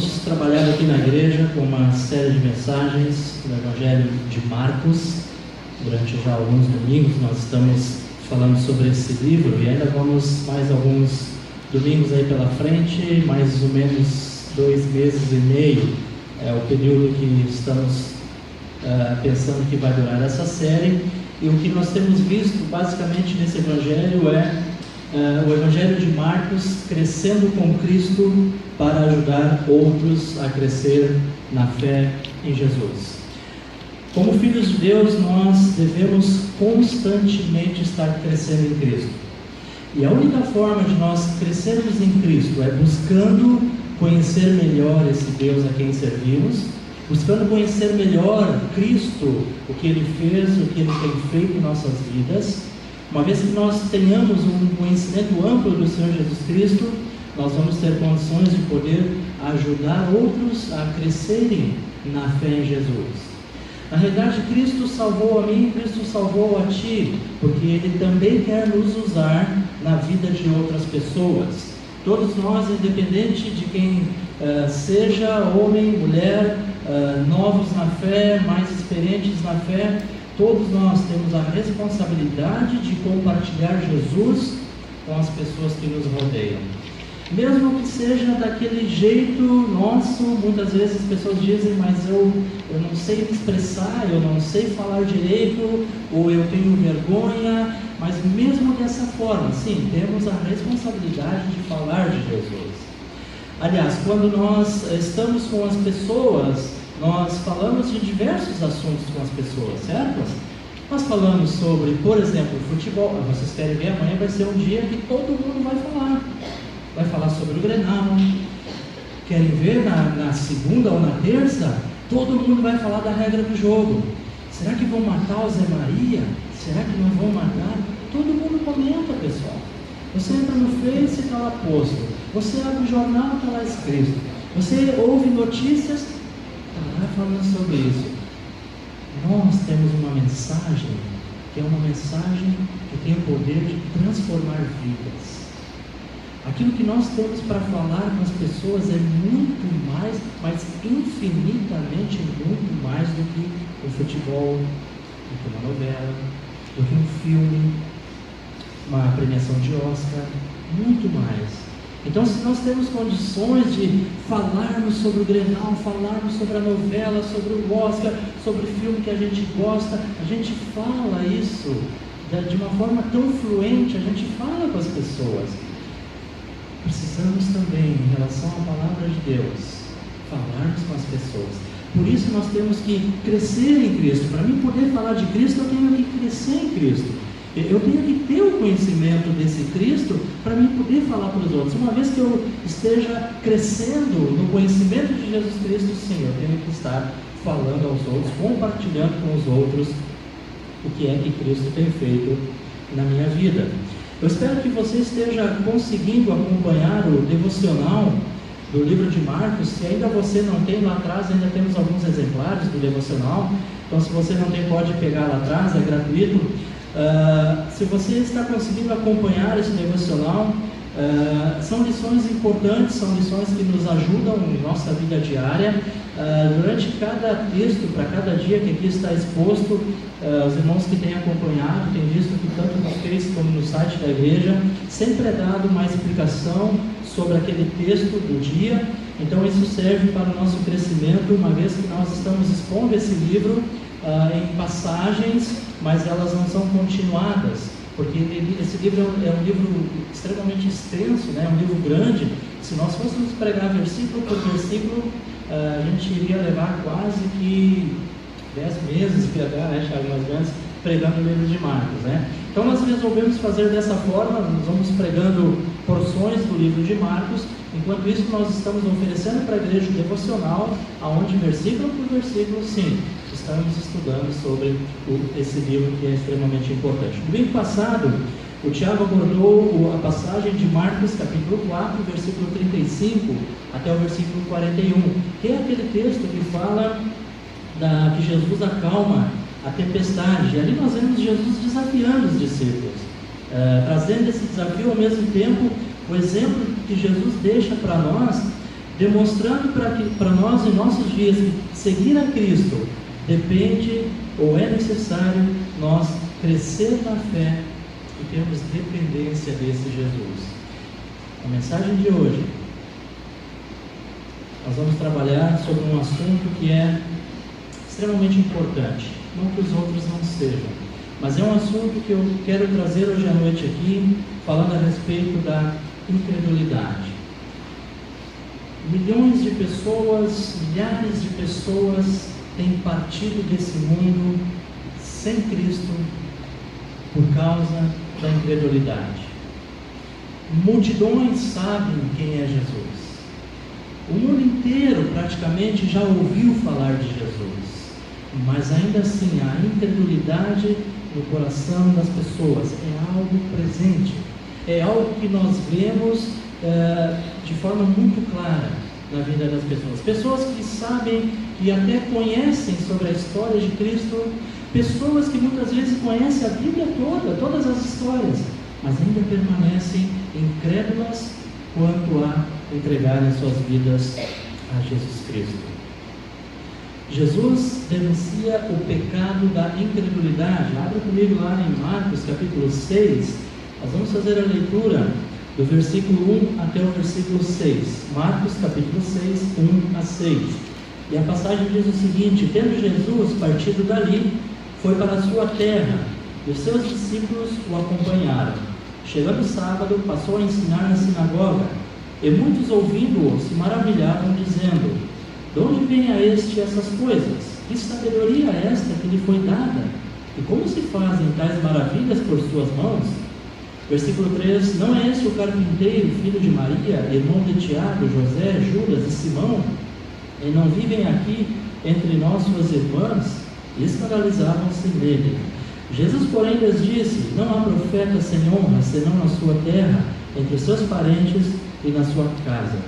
Vamos trabalhar aqui na igreja com uma série de mensagens do Evangelho de Marcos. Durante já alguns domingos nós estamos falando sobre esse livro e ainda vamos mais alguns domingos aí pela frente, mais ou menos 2 meses e meio é o período que estamos pensando que vai durar essa série. E o que nós temos visto basicamente nesse Evangelho é o Evangelho de Marcos crescendo com Cristo para ajudar outros a crescer na fé em Jesus. Como filhos de Deus, nós devemos constantemente estar crescendo em Cristo. E a única forma de nós crescermos em Cristo é buscando conhecer melhor esse Deus a quem servimos, buscando conhecer melhor Cristo, o que Ele fez, o que Ele tem feito em nossas vidas. Uma vez que nós tenhamos um conhecimento amplo do Senhor Jesus Cristo, nós vamos ter condições de poder ajudar outros a crescerem na fé em Jesus. Na realidade, Cristo salvou a mim, Cristo salvou a ti, porque Ele também quer nos usar na vida de outras pessoas. Todos nós, independente de quem seja, homem, mulher, novos na fé, mais experientes na fé, todos nós temos a responsabilidade de compartilhar Jesus com as pessoas que nos rodeiam. Mesmo que seja daquele jeito nosso, muitas vezes as pessoas dizem, mas eu não sei me expressar, eu não sei falar direito, ou eu tenho vergonha, mas mesmo dessa forma, sim, temos a responsabilidade de falar de Jesus. Aliás, quando nós estamos com as pessoas, nós falamos de diversos assuntos com as pessoas, certo? Nós falamos sobre, por exemplo, futebol. Vocês querem ver, amanhã vai ser um dia que todo mundo vai falar. Vai falar sobre o Grenal. Querem ver na segunda ou na terça? Todo mundo vai falar da regra do jogo. Será que vão matar o Zé Maria? Será que não vão matar? Todo mundo comenta, pessoal. Você entra no Face e está lá posto. Você abre o jornal, está lá escrito. Você ouve notícias, está lá falando sobre isso. Nós temos uma mensagem que é uma mensagem que tem o poder de transformar vidas. Aquilo que nós temos para falar com as pessoas é muito mais, mas infinitamente muito mais do que o futebol, do que uma novela, do que um filme, uma premiação de Oscar, muito mais. Então, se nós temos condições de falarmos sobre o Grenal, falarmos sobre a novela, sobre o Oscar, sobre o filme que a gente gosta, a gente fala isso de uma forma tão fluente, a gente fala com as pessoas. Precisamos também, em relação à palavra de Deus, falarmos com as pessoas. Por isso nós temos que crescer em Cristo. Para mim poder falar de Cristo, eu tenho que crescer em Cristo. Eu tenho que ter o conhecimento desse Cristo para mim poder falar para os outros. Uma vez que eu esteja crescendo no conhecimento de Jesus Cristo, sim, eu tenho que estar falando aos outros, compartilhando com os outros o que é que Cristo tem feito na minha vida. Eu espero que você esteja conseguindo acompanhar o devocional do livro de Marcos. Se ainda você não tem, lá atrás ainda temos alguns exemplares do devocional. Então, se você não tem, pode pegar lá atrás, é gratuito. Se você está conseguindo acompanhar esse devocional, são lições importantes, são lições que nos ajudam em nossa vida diária. Durante cada texto, para cada dia que aqui está exposto, os irmãos que têm acompanhado têm visto que tanto no Face como no site da igreja sempre é dado uma explicação sobre aquele texto do dia. Então isso serve para o nosso crescimento, uma vez que nós estamos expondo esse livro em passagens, mas elas não são continuadas, porque esse livro é um livro extremamente extenso, né? É um livro grande. Se nós fôssemos pregar versículo por versículo, a gente iria levar quase que 10 meses, algumas vezes, pregando o livro de Marcos, né? Então nós resolvemos fazer dessa forma, nós vamos pregando porções do livro de Marcos. Enquanto isso, nós estamos oferecendo para a igreja o devocional, aonde versículo por versículo, sim, estamos estudando sobre esse livro que é extremamente importante. No domingo passado, o Tiago abordou a passagem de Marcos capítulo 4, versículo 35 até o versículo 41, que é aquele texto que fala que Jesus acalma a tempestade. E ali nós vemos Jesus desafiando os discípulos, trazendo esse desafio ao mesmo tempo, o exemplo que Jesus deixa para nós demonstrando para nós em nossos dias que seguir a Cristo depende ou é necessário nós crescer na fé e termos dependência desse Jesus. A mensagem de hoje, nós vamos trabalhar sobre um assunto que é extremamente importante, não que os outros não sejam, mas é um assunto que eu quero trazer hoje à noite aqui, falando a respeito da incredulidade. Milhões de pessoas, milhares de pessoas têm partido desse mundo sem Cristo por causa da incredulidade. Multidões sabem quem é Jesus. O mundo inteiro praticamente já ouviu falar de Jesus, mas ainda assim a incredulidade no coração das pessoas é algo presente, é algo que nós vemos de forma muito clara na vida das pessoas. Pessoas que sabem e até conhecem sobre a história de Cristo, pessoas que muitas vezes conhecem a Bíblia toda, todas as histórias, mas ainda permanecem incrédulas quanto a entregarem suas vidas a Jesus Cristo. Jesus denuncia o pecado da incredulidade. Abra comigo lá em Marcos capítulo 6, nós vamos fazer a leitura do versículo 1 até o versículo 6. Marcos capítulo 6, 1 a 6. E a passagem diz o seguinte: tendo Jesus partido dali, foi para a sua terra, e os seus discípulos o acompanharam. Chegando o sábado, passou a ensinar na sinagoga, e muitos ouvindo-o se maravilhavam, dizendo: de onde vem a este essas coisas? Que sabedoria é esta que lhe foi dada? E como se fazem tais maravilhas por suas mãos? Versículo 3: não é este o carpinteiro, filho de Maria, irmão de Tiago, José, Judas e Simão? E não vivem aqui entre nós suas irmãs? E escandalizavam-se nele. Jesus, porém, lhes disse: não há profeta sem honra, senão na sua terra, entre os seus parentes e na sua casa.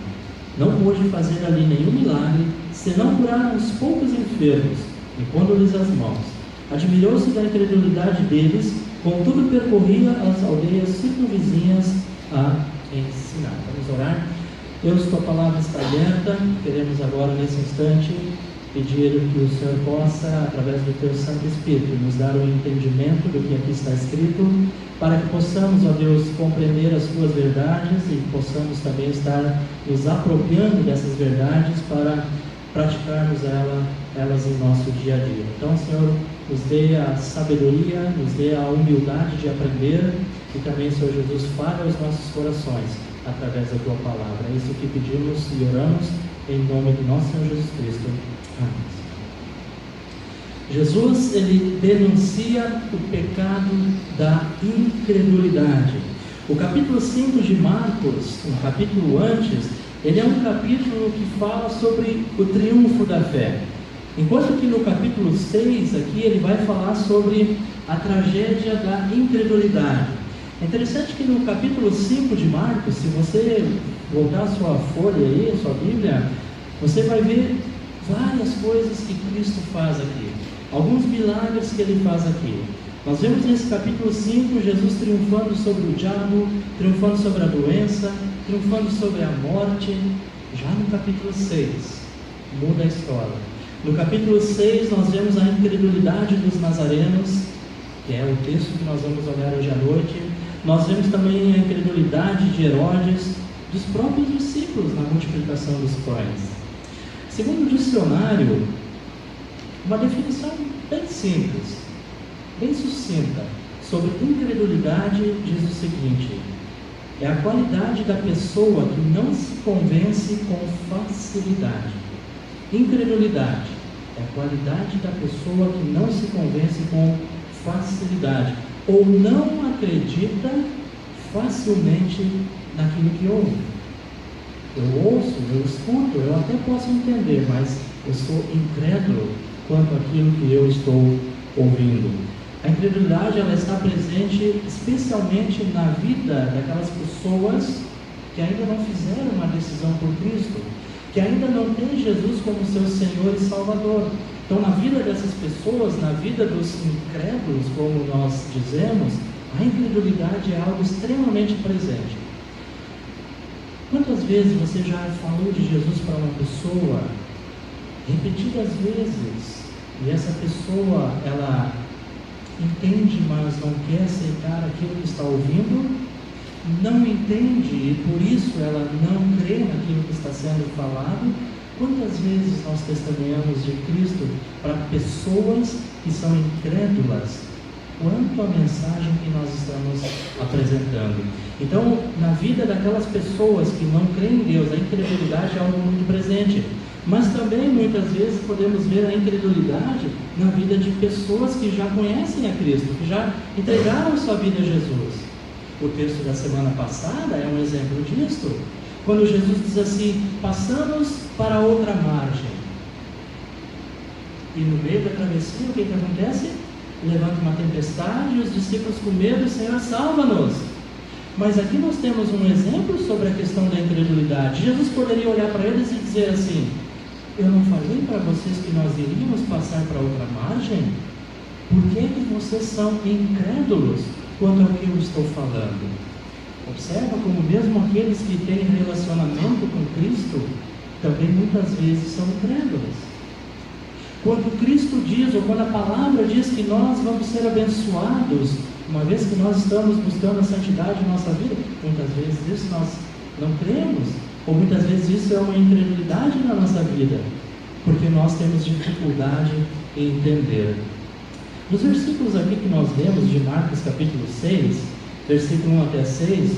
Não pôde fazer ali nenhum milagre, senão curar uns poucos enfermos, e pondo-lhes as mãos. Admirou-se da incredulidade deles, contudo percorria as aldeias circunvizinhas a ensinar. Vamos orar? Deus, tua palavra está aberta. Queremos agora, nesse instante, pedir que o Senhor possa, através do teu Santo Espírito, nos dar o entendimento do que aqui está escrito, para que possamos, ó Deus, compreender as tuas verdades e possamos também estar nos apropriando dessas verdades para praticarmos elas em nosso dia a dia. Então, Senhor, nos dê a sabedoria, nos dê a humildade de aprender e também, Senhor Jesus, fale aos nossos corações através da tua palavra. É isso que pedimos e oramos em nome do nosso Senhor Jesus Cristo. Amém. Jesus, ele denuncia o pecado da incredulidade. O capítulo 5 de Marcos, um capítulo antes, ele é um capítulo que fala sobre o triunfo da fé. Enquanto que no capítulo 6 aqui ele vai falar sobre a tragédia da incredulidade. É interessante que no capítulo 5 de Marcos, se você voltar a sua folha aí, a sua Bíblia, você vai ver várias coisas que Cristo faz aqui. Alguns milagres que ele faz aqui. Nós vemos nesse capítulo 5 Jesus triunfando sobre o diabo, triunfando sobre a doença, triunfando sobre a morte. Já no capítulo 6 muda a história. No capítulo 6 nós vemos a incredulidade dos nazarenos, que é o texto que nós vamos olhar hoje à noite. Nós vemos também a incredulidade de Herodes, dos próprios discípulos na multiplicação dos pães. Segundo o dicionário, uma definição bem simples, bem sucinta, sobre incredulidade diz o seguinte: é a qualidade da pessoa que não se convence com facilidade. Incredulidade é a qualidade da pessoa que não se convence com facilidade, ou não acredita facilmente naquilo que ouve. Eu ouço, eu escuto, eu até posso entender, mas eu sou incrédulo quanto àquilo que eu estou ouvindo. A incredulidade, ela está presente especialmente na vida daquelas pessoas que ainda não fizeram uma decisão por Cristo, que ainda não têm Jesus como seu Senhor e Salvador. Então, na vida dessas pessoas, na vida dos incrédulos, como nós dizemos, a incredulidade é algo extremamente presente. Quantas vezes você já falou de Jesus para uma pessoa? Repetidas vezes. E essa pessoa, ela entende, mas não quer aceitar aquilo que está ouvindo? Não entende e por isso ela não crê naquilo que está sendo falado? Quantas vezes nós testemunhamos de Cristo para pessoas que são incrédulas quanto à mensagem que nós estamos apresentando? Então, na vida daquelas pessoas que não creem em Deus, a incredulidade é algo muito presente. Mas também, muitas vezes, podemos ver a incredulidade na vida de pessoas que já conhecem a Cristo, que já entregaram sua vida a Jesus. O texto da semana passada é um exemplo disso. Quando Jesus diz assim: passamos para outra margem. E no meio da travessia, o que acontece? Levanta uma tempestade e os discípulos com medo: Senhor, salva-nos. Mas aqui nós temos um exemplo sobre a questão da incredulidade. Jesus poderia olhar para eles e dizer assim: eu não falei para vocês que nós iríamos passar para outra margem? Por que vocês são incrédulos quanto ao que eu estou falando? Observa como mesmo aqueles que têm relacionamento com Cristo também muitas vezes são incrédulos. Quando Cristo diz, ou quando a palavra diz que nós vamos ser abençoados, uma vez que nós estamos buscando a santidade em nossa vida, muitas vezes isso nós não cremos, ou muitas vezes isso é uma incredulidade na nossa vida, porque nós temos dificuldade em entender. Nos versículos aqui que nós lemos de Marcos capítulo 6, versículo 1 até 6,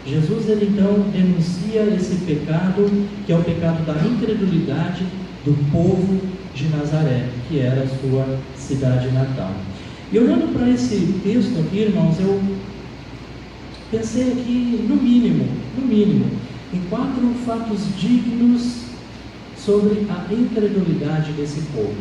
Jesus ele então denuncia esse pecado, que é o pecado da incredulidade do povo de Nazaré, que era a sua cidade natal. E olhando para esse texto aqui, irmãos, eu pensei aqui no mínimo, em 4 fatos dignos sobre a incredulidade desse povo.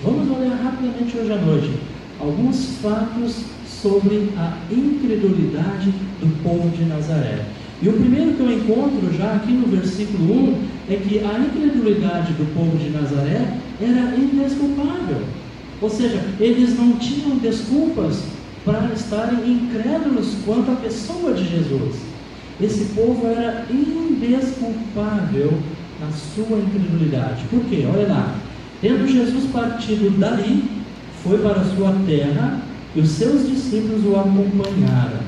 Vamos olhar rapidamente hoje à noite alguns fatos sobre a incredulidade do povo de Nazaré. E o primeiro que eu encontro já aqui no versículo 1 é que a incredulidade do povo de Nazaré era indesculpável. Ou seja, eles não tinham desculpas para estarem incrédulos quanto à pessoa de Jesus. Esse povo era indesculpável na sua incredulidade. Por quê? Olha lá. Tendo Jesus partido dali, foi para a sua terra, e os seus discípulos o acompanharam.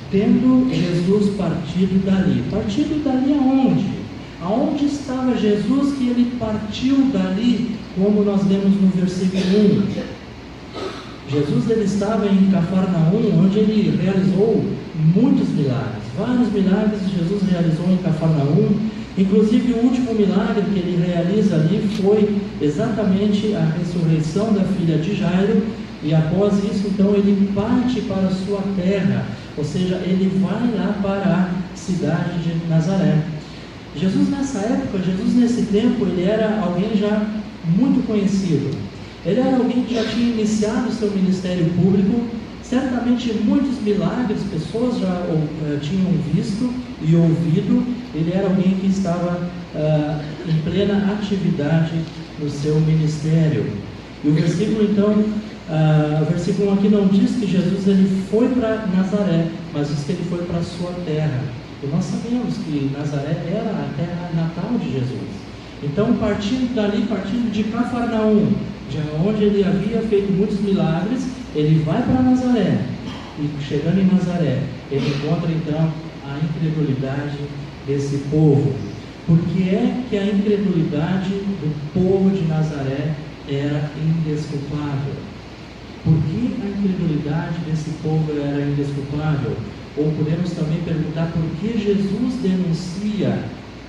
Tendo Jesus partido dali. Partido dali aonde? Aonde estava Jesus que ele partiu dali, como nós lemos no versículo 1? Jesus ele estava em Cafarnaum, onde ele realizou muitos milagres. Vários milagres Jesus realizou em Cafarnaum. Inclusive o último milagre que ele realiza ali foi exatamente a ressurreição da filha de Jairo. E após isso, então, ele parte para a sua terra, ou seja, ele vai lá para a cidade de Nazaré. Jesus nessa época, Jesus nesse tempo, ele era alguém já muito conhecido. Ele era alguém que já tinha iniciado o seu ministério público. Certamente muitos milagres, pessoas já tinham visto e ouvido. Ele era alguém que estava em plena atividade no seu ministério. E o versículo então, o versículo 1 aqui não diz que Jesus ele foi para Nazaré, mas diz que ele foi para a sua terra. E nós sabemos que Nazaré era a terra natal de Jesus. Então, partindo dali, partindo de Cafarnaum, de onde ele havia feito muitos milagres, ele vai para Nazaré. E chegando em Nazaré, ele encontra então a incredulidade desse povo. Por que é que a incredulidade do povo de Nazaré era indesculpável? Por que a incredulidade desse povo era indesculpável? Ou podemos também perguntar por que Jesus denuncia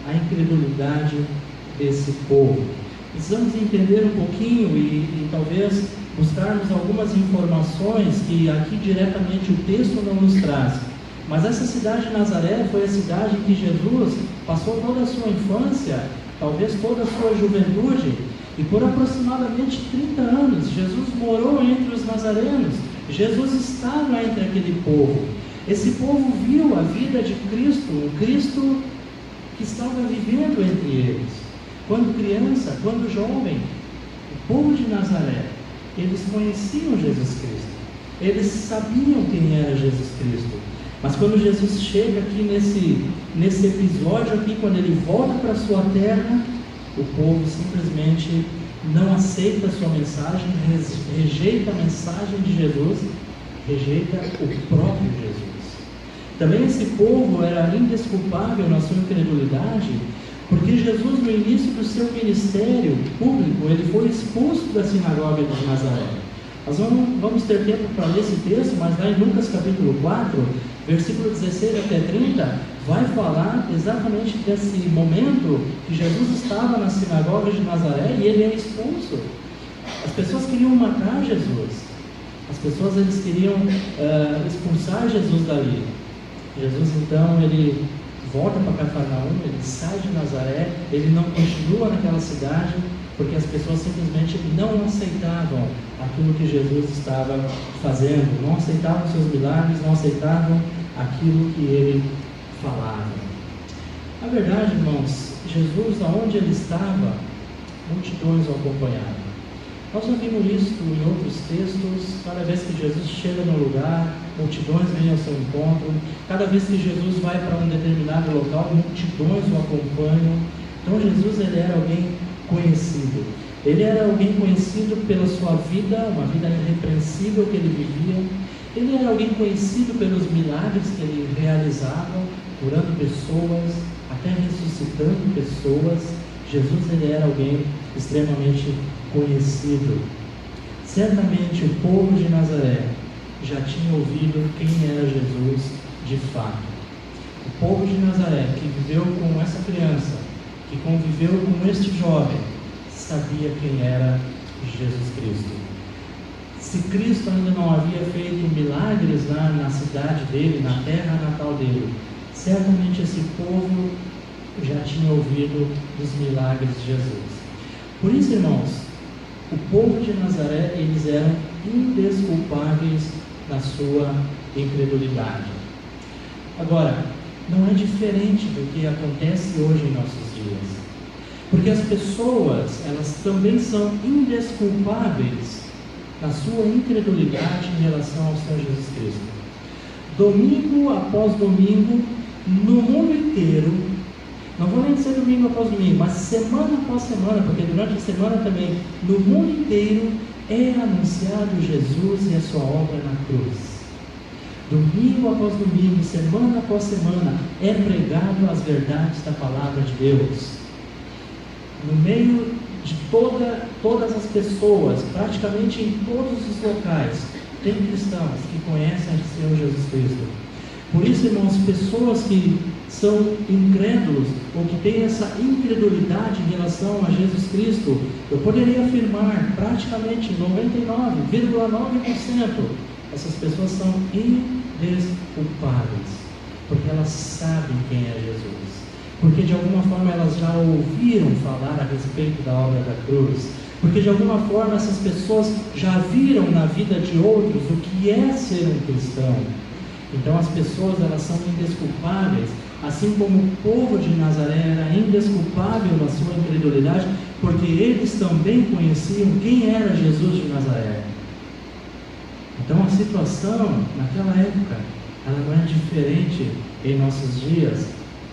a incredulidade desse povo? Precisamos entender um pouquinho e talvez buscarmos algumas informações que aqui diretamente o texto não nos traz. Mas essa cidade de Nazaré foi a cidade em que Jesus passou toda a sua infância, talvez toda a sua juventude, e por aproximadamente 30 anos Jesus morou entre os nazarenos. Jesus estava entre aquele povo. Esse povo viu a vida de Cristo, o Cristo que estava vivendo entre eles. Quando criança, quando jovem, o povo de Nazaré, eles conheciam Jesus Cristo. Eles sabiam quem era Jesus Cristo. Mas quando Jesus chega aqui nesse episódio aqui, quando ele volta para a sua terra, o povo simplesmente não aceita a sua mensagem, rejeita a mensagem de Jesus, rejeita o próprio Jesus. Também esse povo era indesculpável na sua incredulidade, porque Jesus, no início do seu ministério público, ele foi expulso da sinagoga de Nazaré. Nós vamos ter tempo para ler esse texto, mas lá em Lucas capítulo 4, versículo 16 até 30, vai falar exatamente desse momento que Jesus estava na sinagoga de Nazaré e ele é expulso. As pessoas queriam matar Jesus. As pessoas eles queriam expulsar Jesus dali. Jesus então ele volta para Cafarnaum, ele sai de Nazaré, ele não continua naquela cidade, porque as pessoas simplesmente não aceitavam aquilo que Jesus estava fazendo, não aceitavam seus milagres, não aceitavam aquilo que ele falava. Na verdade, irmãos, Jesus, aonde ele estava, multidões o acompanhavam. Nós já vimos isso em outros textos. Cada vez que Jesus chega no lugar, multidões vêm ao seu encontro. Cada vez que Jesus vai para um determinado local, multidões o acompanham. Então Jesus ele era alguém conhecido. Ele era alguém conhecido pela sua vida, uma vida irrepreensível que ele vivia. Ele era alguém conhecido pelos milagres que ele realizava, curando pessoas, até ressuscitando pessoas. Jesus ele era alguém extremamente conhecido. Certamente o povo de Nazaré já tinha ouvido quem era Jesus de fato. O povo de Nazaré que viveu com essa criança, que conviveu com este jovem, sabia quem era Jesus Cristo. Se Cristo ainda não havia feito milagres lá na cidade dele, na terra natal dele, certamente esse povo já tinha ouvido dos milagres de Jesus. Por isso, irmãos, o povo de Nazaré, eles eram indesculpáveis na sua incredulidade. Agora, não é diferente do que acontece hoje em nossos dias. Porque as pessoas, elas também são indesculpáveis na sua incredulidade em relação ao Senhor Jesus Cristo. Domingo após domingo, no mundo inteiro, não vou nem dizer domingo após domingo, mas semana após semana, porque durante a semana também, no mundo inteiro, é anunciado Jesus e a sua obra na cruz. Domingo após domingo, semana após semana, é pregado as verdades da palavra de Deus. No meio de todas as pessoas, praticamente em todos os locais, tem cristãos que conhecem o Senhor Jesus Cristo. Por isso, irmãos, pessoas que são incrédulos ou que têm essa incredulidade em relação a Jesus Cristo, eu poderia afirmar praticamente 99,9%, essas pessoas são indesculpáveis, porque elas sabem quem é Jesus. Porque de alguma forma elas já ouviram falar a respeito da obra da cruz, porque de alguma forma essas pessoas já viram na vida de outros o que é ser um cristão. Então as pessoas elas são indesculpáveis, assim como o povo de Nazaré era indesculpável na sua incredulidade, porque eles também conheciam quem era Jesus de Nazaré. Então a situação naquela época, ela não é diferente em nossos dias.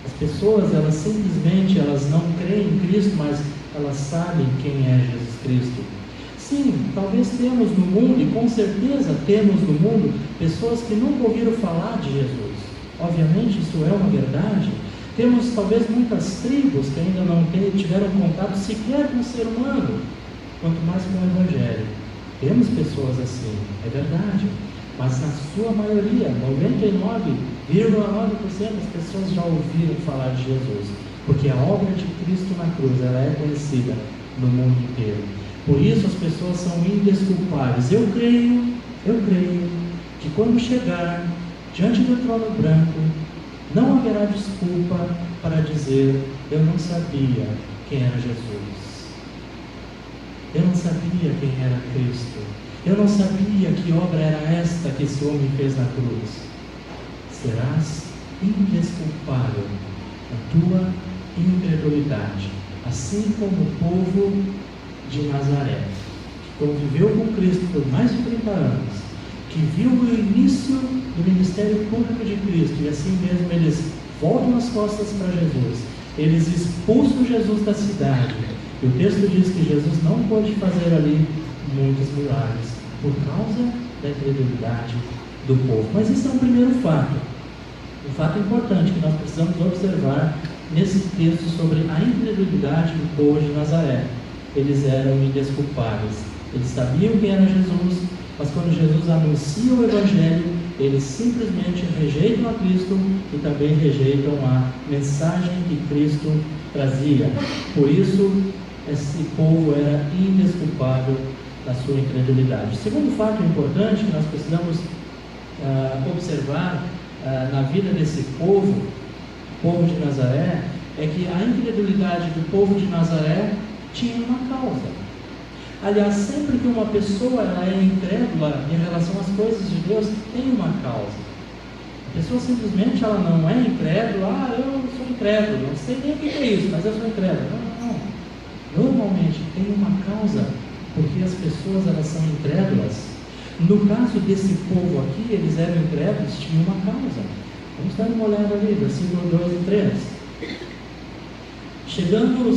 As pessoas, elas simplesmente, elas não creem em Cristo, mas elas sabem quem é Jesus Cristo. Sim, talvez temos no mundo, e com certeza temos no mundo, pessoas que nunca ouviram falar de Jesus. Obviamente isso é uma verdade. Temos talvez muitas tribos que ainda não tiveram contato sequer com o ser humano, quanto mais com o Evangelho. Temos pessoas assim, é verdade. Mas na sua maioria, 99,9% das pessoas já ouviram falar de Jesus, porque a obra de Cristo na cruz, ela é conhecida no mundo inteiro. Por isso as pessoas são indesculpáveis. Eu creio que quando chegar diante do trono branco, não haverá desculpa para dizer: eu não sabia quem era Jesus, eu não sabia quem era Cristo, eu não sabia que obra era esta que esse homem fez na cruz. Serás indesculpável na tua incredulidade, assim como o povo de Nazaré, que conviveu com Cristo por mais de 30 anos, que viu o início do ministério público de Cristo, e assim mesmo eles voltam as costas para Jesus, eles expulsam Jesus da cidade, e o texto diz que Jesus não pôde fazer ali muitos milagres, por causa da incredulidade do povo. Mas isso é um primeiro fato, um fato importante que nós precisamos observar nesse texto sobre a incredulidade do povo de Nazaré. Eles eram indesculpáveis, eles sabiam quem era Jesus, mas quando Jesus anuncia o Evangelho, eles simplesmente rejeitam a Cristo e também rejeitam a mensagem que Cristo trazia. Por isso, esse povo era indesculpável na sua incredulidade. O segundo fato importante que nós precisamos observar na vida desse povo, o povo de Nazaré, é que a incredulidade do povo de Nazaré tinha uma causa. Aliás, sempre que uma pessoa ela é incrédula em relação às coisas de Deus, tem uma causa. A pessoa simplesmente ela não é incrédula, eu sou incrédulo, não sei nem o que é isso, mas eu sou incrédulo. Não. Normalmente tem uma causa, porque as pessoas elas são incrédulas. No caso desse povo aqui, eles eram incrédulos, tinham uma causa. Vamos dar uma olhada ali, versículo 2 e 3. Chegando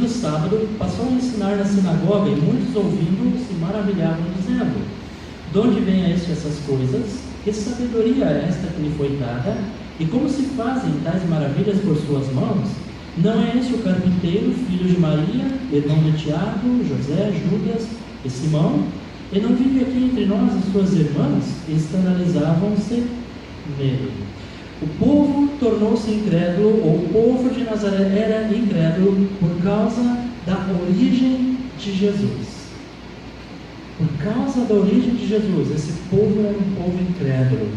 o sábado, passou a ensinar na sinagoga, e muitos ouvindo se maravilhavam, dizendo: de onde vem essas coisas? Que sabedoria é esta que lhe foi dada? E como se fazem tais maravilhas por suas mãos? Não é esse o carpinteiro, filho de Maria, irmão de Tiago, José, Judas e Simão? E não vive aqui entre nós as suas irmãs? E escandalizavam-se nele. O povo tornou-se incrédulo, ou o povo de Nazaré era incrédulo por causa da origem de Jesus. Por causa da origem de Jesus, esse povo era um povo incrédulo.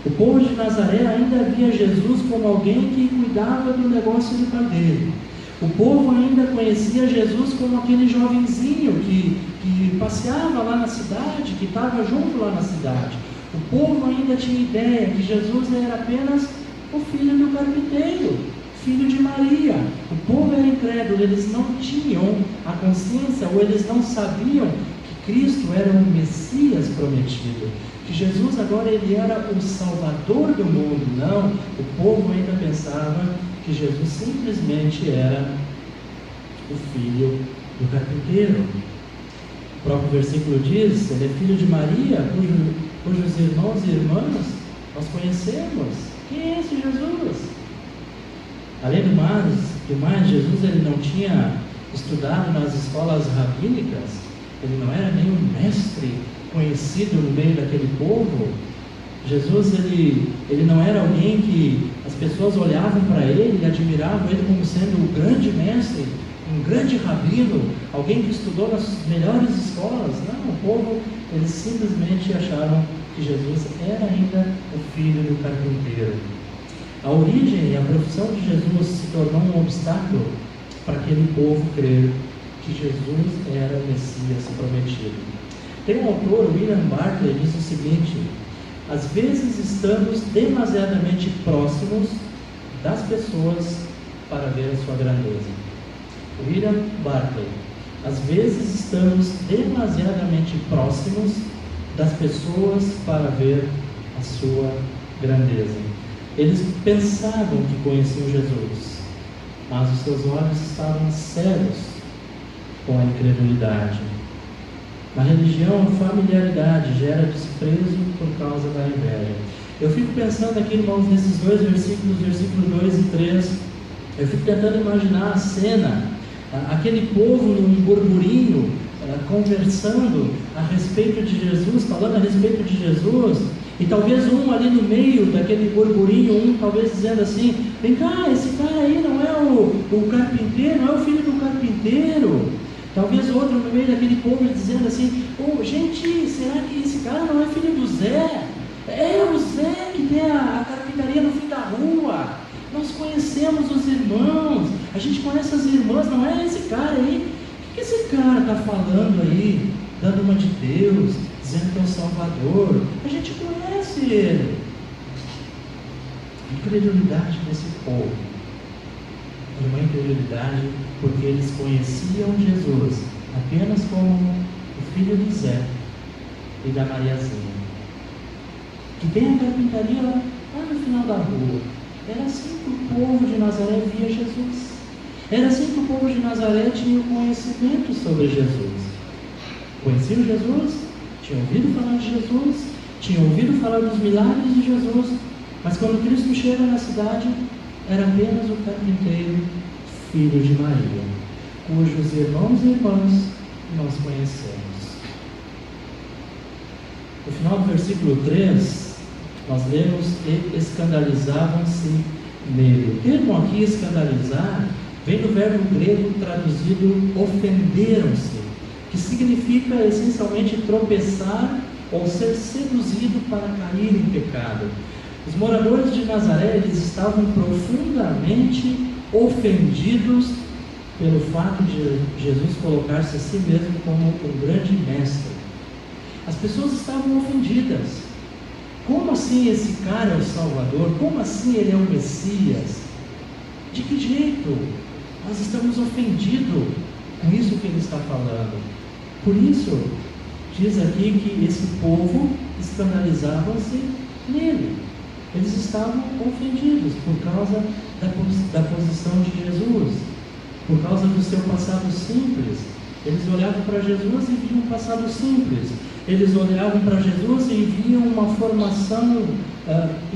O povo de Nazaré ainda via Jesus como alguém que cuidava do negócio do pai dele. O povo ainda conhecia Jesus como aquele jovenzinho que passeava lá na cidade, que estava junto lá na cidade. O povo ainda tinha ideia que Jesus era apenas o filho do carpinteiro, filho de Maria. O povo era incrédulo, eles não tinham a consciência, ou eles não sabiam que Cristo era o Messias prometido, que Jesus agora ele era o Salvador do mundo. Não, o povo ainda pensava que Jesus simplesmente era o filho do carpinteiro. O próprio versículo diz, ele é filho de Maria, cujos irmãos e irmãs nós conhecemos. Quem é esse Jesus? Além do mais, Jesus ele não tinha estudado nas escolas rabínicas, ele não era nenhum mestre conhecido no meio daquele povo. Jesus ele não era alguém que as pessoas olhavam para ele e admiravam ele como sendo o grande mestre, um grande rabino, alguém que estudou nas melhores escolas. Não, o povo, eles simplesmente acharam que Jesus era ainda o filho do carpinteiro. A origem e a profissão de Jesus se tornou um obstáculo para aquele povo crer que Jesus era o Messias prometido. Tem um autor, William Barclay, diz o seguinte: às vezes estamos demasiadamente próximos das pessoas para ver a sua grandeza. William Barclay: às vezes estamos demasiadamente próximos das pessoas para ver a sua grandeza. Eles pensavam que conheciam Jesus, mas os seus olhos estavam cegos com a incredulidade. Na religião, a familiaridade gera desprezo por causa da inveja. Eu fico pensando aqui, irmãos, nesses dois versículos, versículo 2 e 3, eu fico tentando imaginar a cena, aquele povo num burburinho, conversando a respeito de Jesus, falando a respeito de Jesus, e talvez um ali no meio daquele burburinho, talvez dizendo assim: vem cá, esse cara aí não é o carpinteiro, não é o filho do carpinteiro. Talvez outro no meio daquele povo dizendo assim: gente, será que esse cara não é filho do Zé? É o Zé que tem a carpintaria no fim da rua. Nós conhecemos os irmãos, a gente conhece as irmãs, não é esse cara aí? O que esse cara está falando aí, dando uma de Deus, dizendo que é o Salvador? A gente conhece ele. A incredulidade desse povo era uma incredulidade porque eles conheciam Jesus apenas como o filho de Zé, e da Mariazinha, que tem a carpintaria lá no final da rua. Era assim que o povo de Nazaré via Jesus. Era assim que o povo de Nazaré tinha o conhecimento sobre Jesus. Conheciam Jesus, tinham ouvido falar de Jesus, tinham ouvido falar dos milagres de Jesus, mas quando Cristo chega na cidade, era apenas o carpinteiro, filho de Maria, cujos irmãos e irmãs nós conhecemos. No final do versículo 3, nós lemos: e escandalizavam-se nele. O termo aqui, escandalizar, vem do verbo grego traduzido ofenderam-se, que significa essencialmente tropeçar ou ser seduzido para cair em pecado. Os moradores de Nazaré, eles estavam profundamente ofendidos pelo fato de Jesus colocar-se a si mesmo como um grande mestre. As pessoas estavam ofendidas. Como assim esse cara é o Salvador? Como assim ele é o Messias? De que jeito? Nós estamos ofendidos com isso que ele está falando. Por isso, diz aqui que esse povo escandalizava-se nele. Eles estavam ofendidos por causa da posição de Jesus, por causa do seu passado simples. Eles olhavam para Jesus e viam um passado simples. Eles olhavam para Jesus e viam uma formação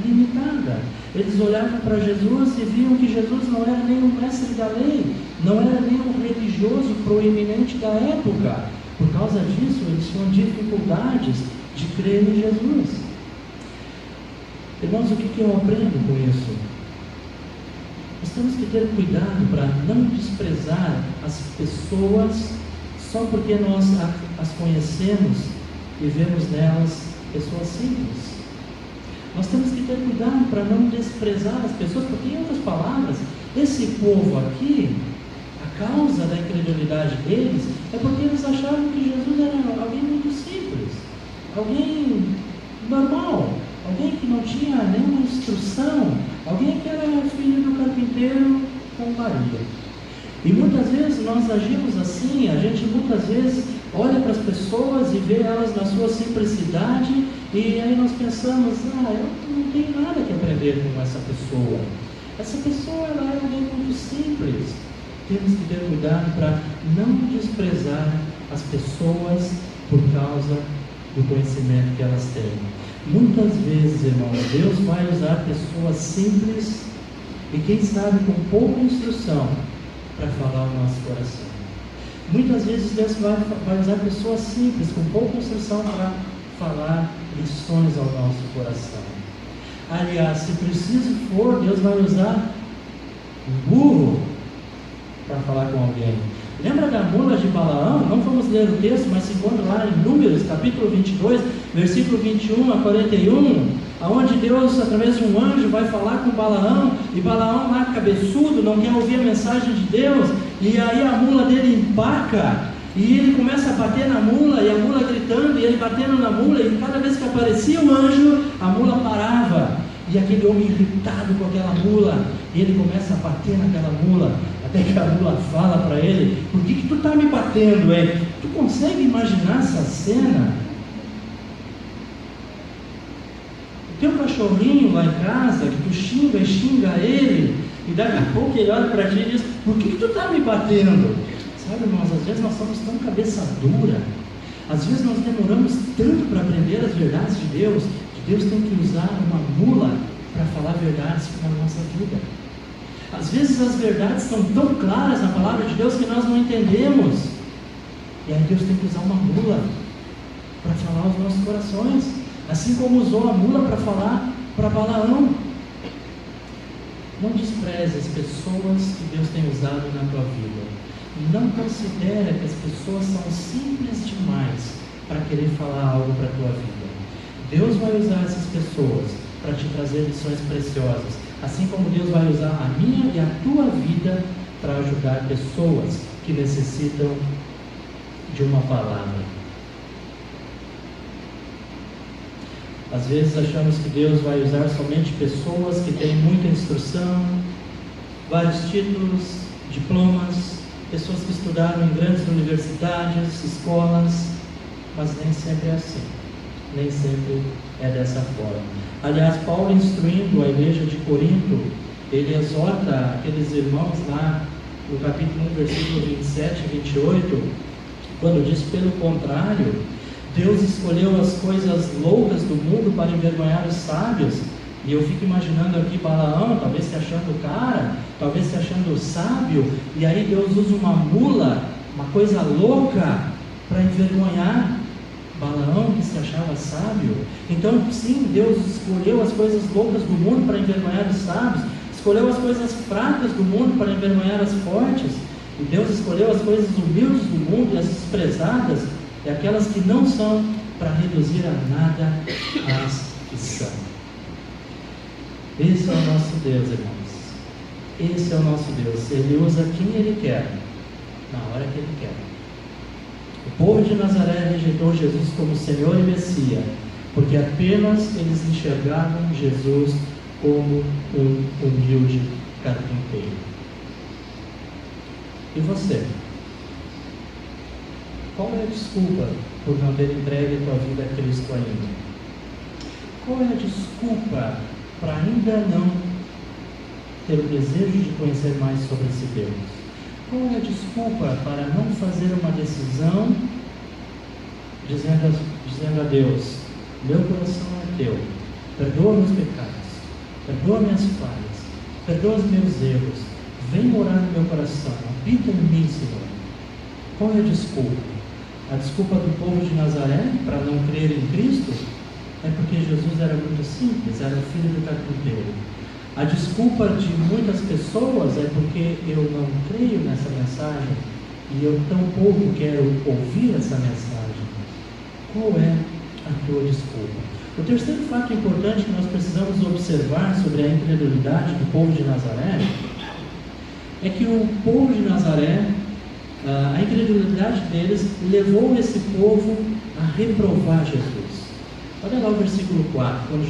limitada. Eles olhavam para Jesus e viam que Jesus não era nem um mestre da lei, não era nem um religioso proeminente da época. Por causa disso, eles tinham dificuldades de crer em Jesus. Irmãos, o que eu aprendo com isso? Nós temos que ter cuidado para não desprezar as pessoas só porque nós as conhecemos e vemos nelas pessoas simples. Nós temos que ter cuidado para não desprezar as pessoas, porque, em outras palavras, esse povo aqui, a causa da incredulidade deles é porque eles achavam que Jesus era alguém muito simples, alguém normal, alguém que não tinha nenhuma instrução, alguém que era filho do carpinteiro com Maria. E muitas vezes nós agimos assim. A gente muitas vezes olha para as pessoas e vê elas na sua simplicidade, e aí nós pensamos: eu não tenho nada que aprender com essa pessoa. Essa pessoa, ela é alguém muito simples. Temos que ter cuidado para não desprezar as pessoas por causa do conhecimento que elas têm. Muitas vezes, irmãos, Deus vai usar pessoas simples e, quem sabe, com pouca instrução para falar o nosso coração. Muitas vezes Deus vai usar pessoas simples, com pouca instrução, para falar lições ao nosso coração. Aliás, se preciso for, Deus vai usar um burro para falar com alguém. Lembra da mula de Balaão? Não vamos ler o texto, mas se encontra lá em Números, capítulo 22, versículo 21 a 41, aonde Deus, através de um anjo, vai falar com Balaão, e Balaão lá, cabeçudo, não quer ouvir a mensagem de Deus, e aí a mula dele empaca, e ele começa a bater na mula, e a mula gritando, e ele batendo na mula, e cada vez que aparecia o anjo, a mula parava, e aquele homem irritado com aquela mula, e ele começa a bater naquela mula, até que a mula fala para ele: por que tu está me batendo, hein? Tu consegue imaginar essa cena? O teu cachorrinho lá em casa, que tu xinga ele, e daqui a pouco ele olha para ti e diz: por que tu está me batendo? Sabe, irmãos, às vezes nós somos tão cabeça dura, às vezes nós demoramos tanto para aprender as verdades de Deus, que Deus tem que usar uma mula para falar verdades para a nossa vida. Às vezes as verdades são tão claras na palavra de Deus que nós não entendemos, e aí Deus tem que usar uma mula para falar aos nossos corações, assim como usou a mula para falar para Balaão. Não despreze as pessoas que Deus tem usado na tua vida. Não considere que as pessoas são simples demais para querer falar algo para a tua vida. Deus vai usar essas pessoas para te trazer lições preciosas, assim como Deus vai usar a minha e a tua vida para ajudar pessoas que necessitam de uma palavra. Às vezes achamos que Deus vai usar somente pessoas que têm muita instrução, vários títulos, diplomas, pessoas que estudaram em grandes universidades, escolas, mas nem sempre é assim. nem sempre é dessa forma. Aliás, Paulo, instruindo a igreja de Corinto, ele exorta aqueles irmãos lá no capítulo 1, versículo 27 e 28, quando diz: pelo contrário, Deus escolheu as coisas loucas do mundo para envergonhar os sábios. E eu fico imaginando aqui Balaão, talvez se achando cara, talvez se achando sábio, e aí Deus usa uma mula, uma coisa louca, para envergonhar Balaão, que se achava sábio. Então, sim, Deus escolheu as coisas loucas do mundo para envergonhar os sábios, escolheu as coisas fracas do mundo para envergonhar as fortes, e Deus escolheu as coisas humildes do mundo e as desprezadas, e aquelas que não são, para reduzir a nada as que são. Esse é o nosso Deus, irmãos. Esse é o nosso Deus. Ele usa quem Ele quer, na hora que Ele quer. O povo de Nazaré rejeitou Jesus como Senhor e Messias, porque apenas eles enxergavam Jesus como um humilde carpinteiro. E você? Qual é a desculpa por não ter entregue a tua vida a Cristo ainda? Qual é a desculpa para ainda não ter o desejo de conhecer mais sobre esse Deus? Qual é a desculpa para não fazer uma decisão dizendo a Deus: meu coração é teu, perdoa meus pecados, perdoa minhas falhas, perdoa os meus erros, vem morar no meu coração, habita em mim, Senhor. Qual é a desculpa? A desculpa do povo de Nazaré para não crer em Cristo é porque Jesus era muito simples, era o filho do carpinteiro. A desculpa de muitas pessoas é porque eu não creio nessa mensagem e eu tão pouco quero ouvir essa mensagem. Qual é a tua desculpa? O terceiro fato importante que nós precisamos observar sobre a incredulidade do povo de Nazaré é que o povo de Nazaré, a incredulidade deles levou esse povo a reprovar Jesus. Olha lá o versículo 4, quando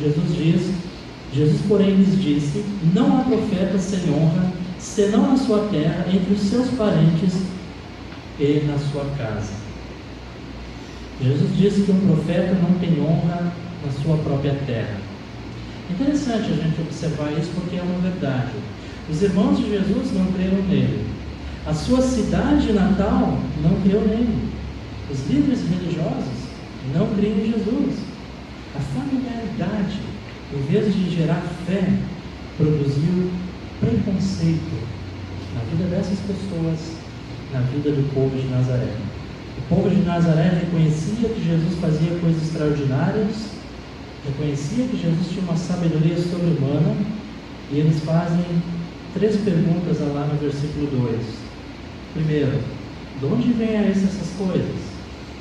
Jesus, porém, lhes disse: não há profeta sem honra, senão na sua terra, entre os seus parentes e na sua casa. Jesus disse que um profeta não tem honra na sua própria terra. Interessante a gente observar isso, porque é uma verdade. Os irmãos de Jesus não creram nele. A sua cidade natal não creu nele. Os líderes religiosos não criam em Jesus. A familiaridade, em vez de gerar fé, produziu preconceito na vida dessas pessoas, na vida do povo de Nazaré. O povo de Nazaré reconhecia que Jesus fazia coisas extraordinárias, reconhecia que Jesus tinha uma sabedoria sobre-humana, e eles fazem 3 perguntas lá no versículo 2. Primeiro, de onde vêm essas coisas?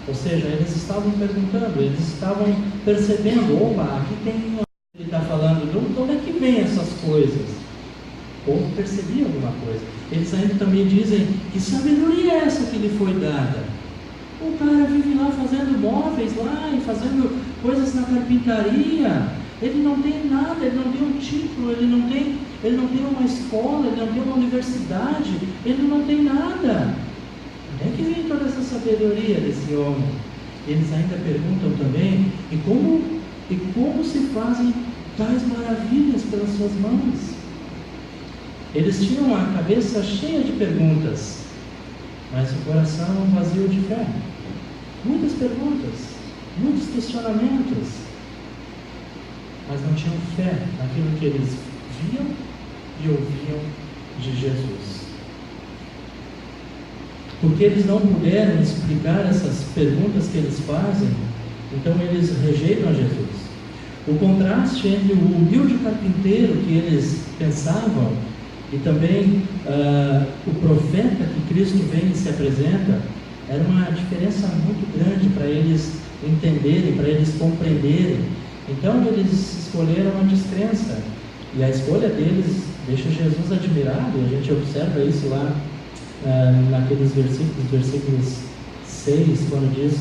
Ou seja, eles estavam perguntando, eles estavam percebendo: opa, aqui tem ele está falando, de onde é que vem essas coisas? O povo percebia alguma coisa. Eles ainda também dizem: que sabedoria é essa que lhe foi dada? O cara vive lá fazendo móveis lá e fazendo coisas na carpintaria. Ele não tem nada, ele não tem um título, ele não tem uma escola, ele não tem uma universidade, ele não tem nada. Onde é que vem toda essa sabedoria desse homem? Eles ainda perguntam também: e como se fazem tais maravilhas pelas suas mãos? Eles tinham a cabeça cheia de perguntas, mas o coração vazio de fé. Muitas perguntas, muitos questionamentos, mas não tinham fé naquilo que eles viam e ouviam de Jesus. Porque eles não puderam explicar essas perguntas que eles fazem, então eles rejeitam a Jesus. O contraste entre o humilde carpinteiro que eles pensavam e também o profeta que Cristo vem e se apresenta, era uma diferença muito grande para eles entenderem, para eles compreenderem. Então eles escolheram a descrença, e a escolha deles deixa Jesus admirado. A gente observa isso lá naqueles versículos 6, quando diz: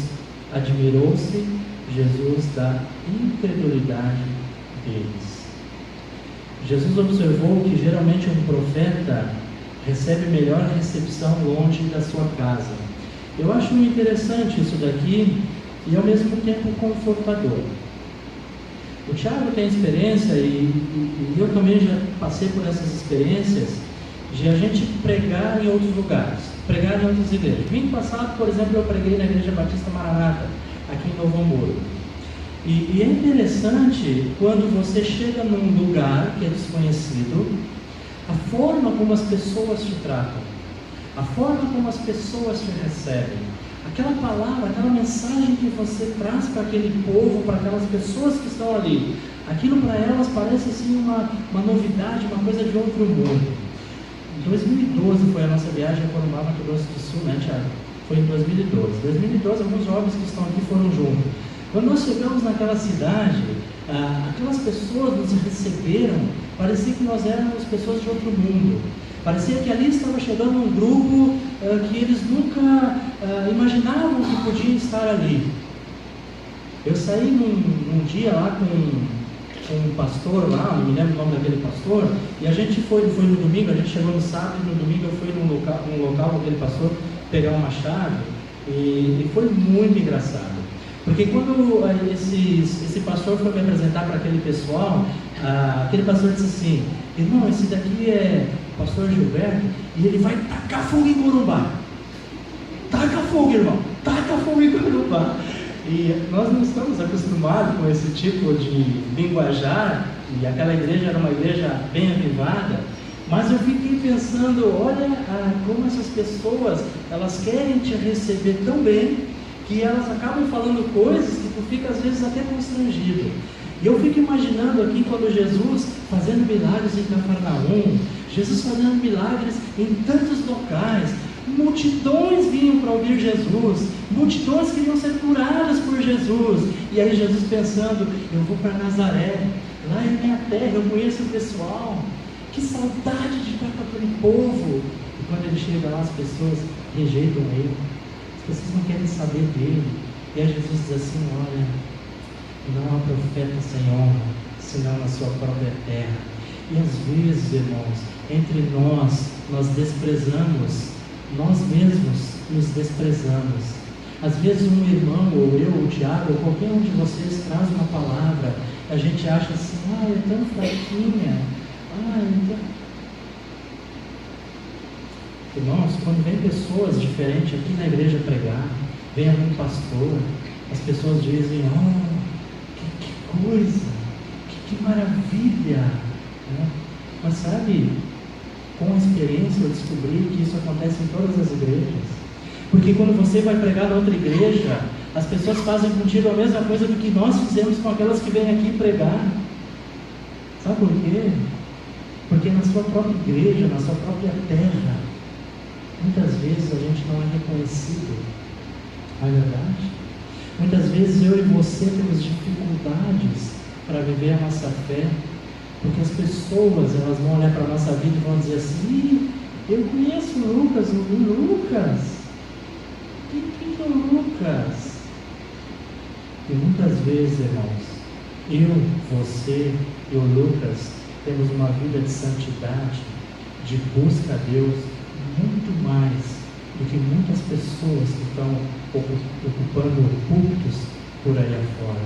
admirou-se Jesus da incredulidade deles. Jesus observou que geralmente um profeta recebe melhor recepção longe da sua casa. Eu acho interessante isso daqui, e ao mesmo tempo confortador. O Tiago tem experiência, e eu também já passei por essas experiências, de a gente pregar em outros lugares, pregar em outras igrejas. Domingo passado, por exemplo, eu preguei na Igreja Batista Maranata, aqui em Novo Hamburgo. E é interessante quando você chega num lugar que é desconhecido, a forma como as pessoas te tratam, a forma como as pessoas te recebem, aquela palavra, aquela mensagem que você traz para aquele povo, para aquelas pessoas que estão ali, aquilo para elas parece assim uma novidade, uma coisa de outro mundo. Em 2012 foi a nossa viagem a Corumbá, Mato Grosso do Sul, né, Thiago? Foi em 2012. Em 2012, alguns jovens que estão aqui foram juntos. Quando nós chegamos naquela cidade, aquelas pessoas nos receberam, parecia que nós éramos pessoas de outro mundo. Parecia que ali estava chegando um grupo que eles nunca imaginavam que podia estar ali. Eu saí num dia lá com um pastor lá, não me lembro o nome daquele pastor, e a gente foi no domingo, a gente chegou no sábado, e no domingo eu fui num local com aquele pastor pegar uma chave, e foi muito engraçado. Porque quando esse pastor foi me apresentar para aquele pessoal, aquele pastor disse assim: irmão, esse daqui é o pastor Gilberto, e ele vai tacar fogo em Corumbá. Taca fogo, irmão, taca fogo em Corumbá. E nós não estamos acostumados com esse tipo de linguajar, e aquela igreja era uma igreja bem avivada, mas eu fiquei pensando, olha como essas pessoas, elas querem te receber tão bem, que elas acabam falando coisas que tu fica às vezes até constrangido. E eu fico imaginando aqui quando Jesus fazendo milagres em Cafarnaum, Jesus fazendo milagres em tantos locais, multidões vinham para ouvir Jesus, multidões queriam ser curadas por Jesus, e aí Jesus pensando, eu vou para Nazaré, lá é minha terra, eu conheço o pessoal, que saudade de estar com aquele povo. E quando ele chega lá, as pessoas rejeitam ele, as pessoas não querem saber dele, e aí Jesus diz assim: olha, não há profeta sem honra, senão na sua própria terra. E às vezes, irmãos, entre nós desprezamos, nós mesmos nos desprezamos. Às vezes um irmão, ou eu, ou o Tiago, ou qualquer um de vocês traz uma palavra, a gente acha assim: é tão fraquinha, então... Irmãos, quando vem pessoas diferentes aqui na igreja pregar, vem algum pastor, as pessoas dizem: que coisa, que maravilha, né? Mas sabe, com a experiência eu descobri que isso acontece em todas as igrejas. Porque quando você vai pregar na outra igreja, as pessoas fazem contigo a mesma coisa do que nós fizemos com aquelas que vêm aqui pregar. Sabe por quê? Porque na sua própria igreja, na sua própria terra, muitas vezes a gente não é reconhecido. Não é verdade? Muitas vezes eu e você temos dificuldades para viver a nossa fé, porque as pessoas, elas vão olhar para a nossa vida e vão dizer assim: eu conheço o Lucas, quem é o Lucas? E muitas vezes, irmãos, eu, você e o Lucas temos uma vida de santidade, de busca a Deus, muito mais do que muitas pessoas que estão ocupando púlpitos por aí afora.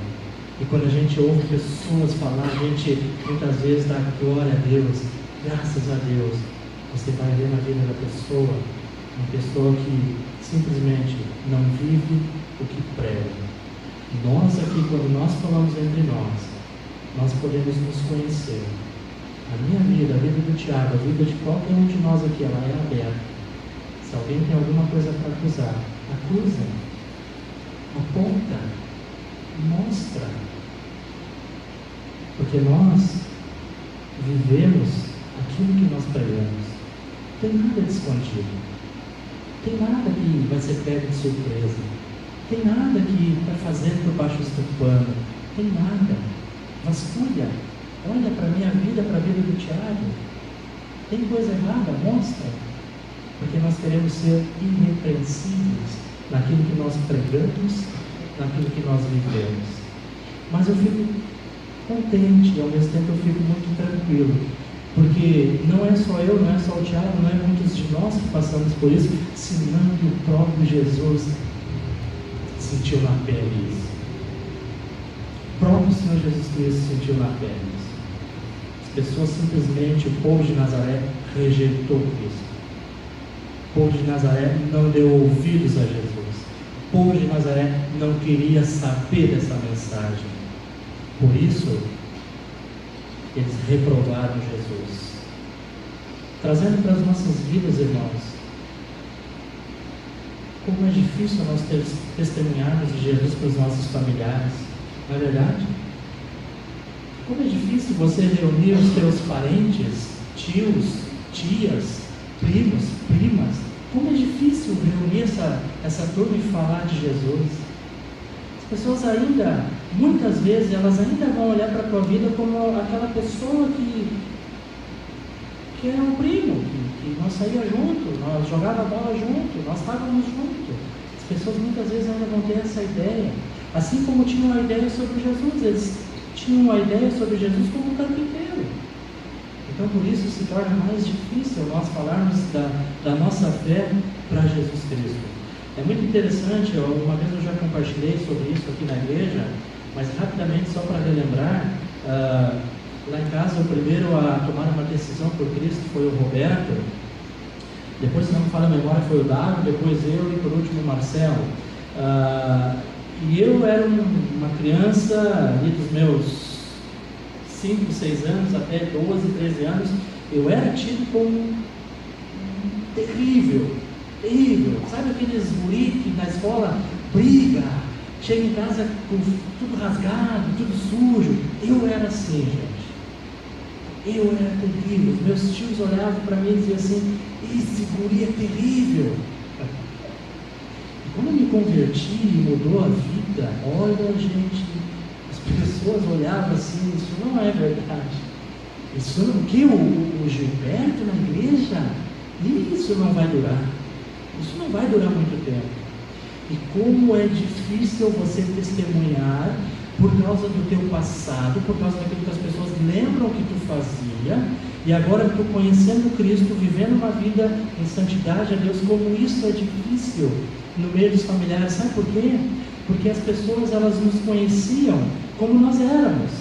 E quando a gente ouve pessoas falar, a gente muitas vezes dá glória a Deus, graças a Deus. Você vai ver na vida da pessoa, uma pessoa que simplesmente não vive o que prega. Nós aqui, quando nós falamos entre nós podemos nos conhecer. A minha vida, a vida do Tiago, a vida de qualquer um de nós aqui, ela é aberta. Se alguém tem alguma coisa para acusar, acusa, aponta, mostra. Porque nós vivemos aquilo que nós pregamos. Não tem nada de escondido. Não tem nada que vai ser pego de surpresa. Não tem nada que vai fazer por baixo do pano. Não tem nada. Vasculha. Olha para a minha vida, para a vida do Tiago. Tem coisa errada? Mostra. Porque nós queremos ser irrepreensíveis naquilo que nós pregamos, naquilo que nós vivemos. Mas eu fico contente e ao mesmo tempo eu fico muito tranquilo. Porque não é só eu, não é só o Tiago, não é muitos de nós que passamos por isso, senão que o próprio Jesus se sentiu na pele isso. O próprio Senhor Jesus Cristo sentiu na pele isso. As pessoas simplesmente, o povo de Nazaré rejeitou Cristo. O povo de Nazaré não deu ouvidos a Jesus. O povo de Nazaré não queria saber dessa mensagem. Por isso, eles reprovaram Jesus. Trazendo para as nossas vidas, irmãos, como é difícil nós testemunharmos de Jesus para os nossos familiares, não é verdade? Como é difícil você reunir os teus parentes, tios, tias, primos, primas. Como é difícil reunir essa turma e falar de Jesus. As pessoas ainda, muitas vezes, elas ainda vão olhar para a tua vida como aquela pessoa que era um primo, que nós saíamos junto, nós jogávamos bola junto, nós estávamos juntos. As pessoas muitas vezes ainda vão ter essa ideia. Assim como tinham uma ideia sobre Jesus, eles tinham uma ideia sobre Jesus como um carpinteiro. Então por isso se torna mais difícil nós falarmos da nossa fé para Jesus Cristo. É muito interessante, uma vez eu já compartilhei sobre isso aqui na igreja, mas rapidamente só para relembrar, lá em casa o primeiro a tomar uma decisão por Cristo foi o Roberto, depois, se não me falha a memória, foi o Davi, depois eu e por último o Marcelo. E eu era uma criança ali dos meus 5, 6 anos até 12, 13 anos, eu era tido como terrível, sabe aqueles guri que na escola briga, chega em casa com tudo rasgado, tudo sujo. Eu era assim, gente, eu era terrível. Os meus tios olhavam para mim e diziam assim: esse guri é terrível. Quando eu me converti e mudou a vida, olha, gente, as pessoas olhavam assim: isso não é verdade. Isso não, o que? O Gilberto na igreja? Isso não vai durar. Isso não vai durar muito tempo. E como é difícil você testemunhar por causa do teu passado, por causa daquilo que as pessoas lembram que tu fazia, e agora tu conhecendo Cristo, vivendo uma vida em santidade a Deus, como isso é difícil no meio dos familiares. Sabe por quê? Porque as pessoas, elas nos conheciam como nós éramos.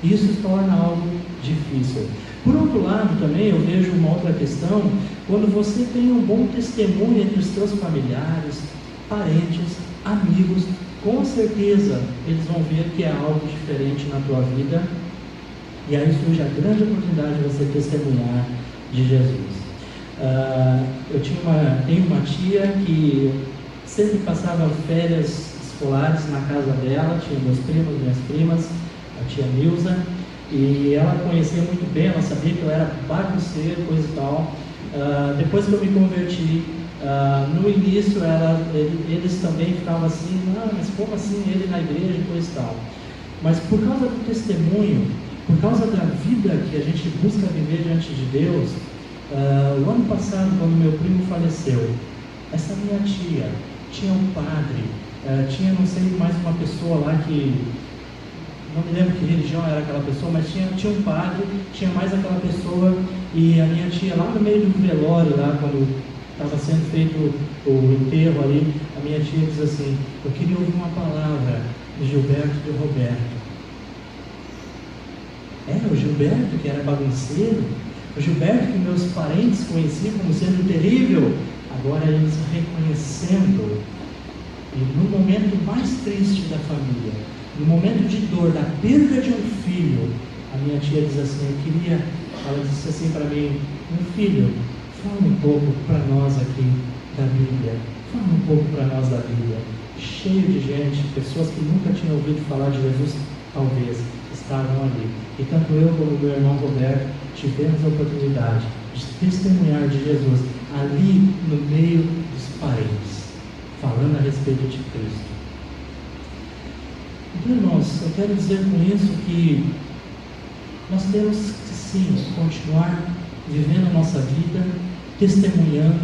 Isso se torna algo difícil. Por outro lado, também eu vejo uma outra questão: quando você tem um bom testemunho entre os teus familiares, parentes, amigos, com certeza eles vão ver que é algo diferente na tua vida, e aí surge a grande oportunidade de você testemunhar de Jesus. Eu tenho uma tia que sempre passava férias escolares na casa dela, tinha meus primos, minhas primas, a tia Nilza, e ela conhecia muito bem, ela sabia que eu era bagunceiro, coisa e tal. Depois que eu me converti, no início eles também ficavam assim: mas como assim ele na igreja, coisa e tal. Mas por causa do testemunho, por causa da vida que a gente busca viver diante de Deus, o ano passado, quando meu primo faleceu, essa minha tia tinha um padre, tinha não sei mais uma pessoa lá que não me lembro que religião era aquela pessoa, mas tinha um padre, tinha mais aquela pessoa, e a minha tia lá no meio do velório, lá quando estava sendo feito o enterro ali, a minha tia diz assim: eu queria ouvir uma palavra de Gilberto e de Roberto. O Gilberto que era bagunceiro, o Gilberto que meus parentes conheciam como sendo terrível, agora eles reconhecendo, e no momento mais triste da família, no momento de dor, da perda de um filho, a minha tia diz assim: ela disse assim para mim: meu filho, fala um pouco para nós aqui da Bíblia, fala um pouco para nós da Bíblia. Cheio de gente, pessoas que nunca tinham ouvido falar de Jesus, talvez, estavam ali. E tanto eu como meu irmão Roberto tivemos a oportunidade de testemunhar de Jesus ali no meio dos parentes, falando a respeito de Cristo. Então, irmãos, eu quero dizer com isso que nós temos que sim continuar vivendo a nossa vida, testemunhando,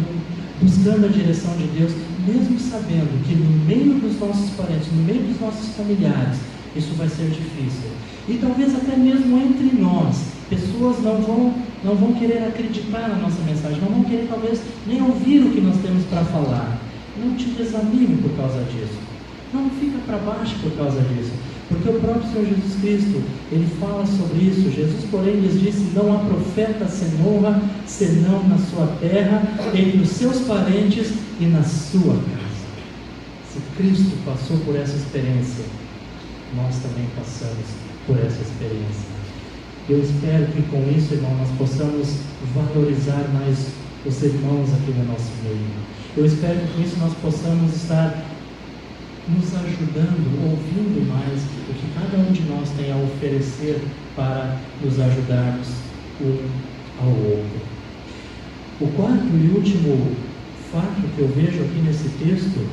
buscando a direção de Deus, mesmo sabendo que no meio dos nossos parentes, no meio dos nossos familiares, isso vai ser difícil. E talvez até mesmo entre nós, pessoas não vão querer acreditar na nossa mensagem, não vão querer talvez nem ouvir o que nós temos para falar. não te desanime por causa disso. Não fica para baixo por causa disso. Porque o próprio Senhor Jesus Cristo, Ele fala sobre isso. Jesus, porém, lhes disse: não há profeta sem honra, senão na sua terra, entre os seus parentes e na sua casa. Se Cristo passou por essa experiência, nós também passamos por essa experiência. Eu espero que com isso, irmão, nós possamos valorizar mais os irmãos aqui no nosso meio. Eu espero que com isso nós possamos estar nos ajudando, ouvindo mais o que cada um de nós tem a oferecer para nos ajudarmos um ao outro. O quarto e último fato que eu vejo aqui nesse texto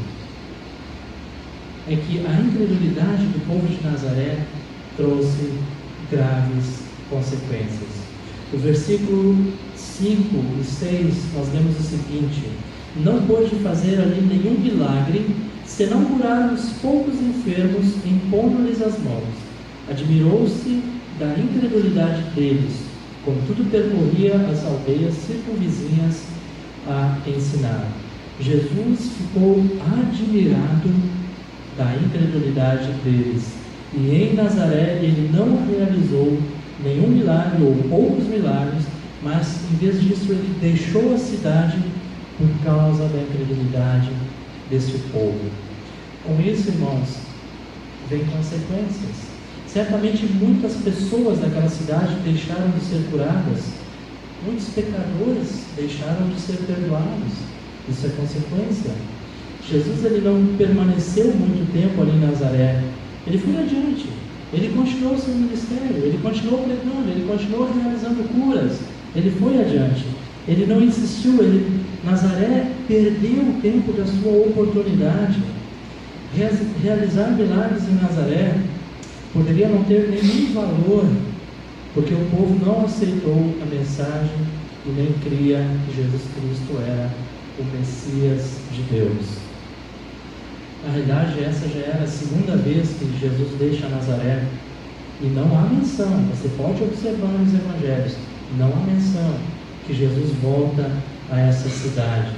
é que a incredulidade do povo de Nazaré trouxe graves consequências. O versículo 5 e 6 nós lemos o seguinte: não pôde fazer ali nenhum milagre, senão curar os poucos enfermos, impondo-lhes as mãos. Admirou-se da incredulidade deles, contudo percorria as aldeias circunvizinhas a ensinar. Jesus ficou admirado da incredulidade deles, e em Nazaré ele não realizou nenhum milagre ou poucos milagres, mas em vez disso ele deixou a cidade por causa da incredulidade deste povo. Com isso, irmãos, vem consequências. Certamente muitas pessoas daquela cidade deixaram de ser curadas, muitos pecadores deixaram de ser perdoados. Isso é consequência. Jesus, ele não permaneceu muito tempo ali em Nazaré. Ele foi adiante, ele continuou seu ministério, ele continuou pregando, ele continuou realizando curas, ele foi adiante. Ele não insistiu, Nazaré perdeu o tempo da sua oportunidade. Realizar milagres em Nazaré poderia não ter nenhum valor, porque o povo não aceitou a mensagem e nem cria que Jesus Cristo era o Messias de Deus. Na realidade, essa já era a segunda vez que Jesus deixa Nazaré, e não há menção, você pode observar nos evangelhos, não há menção que Jesus volta a essa cidade.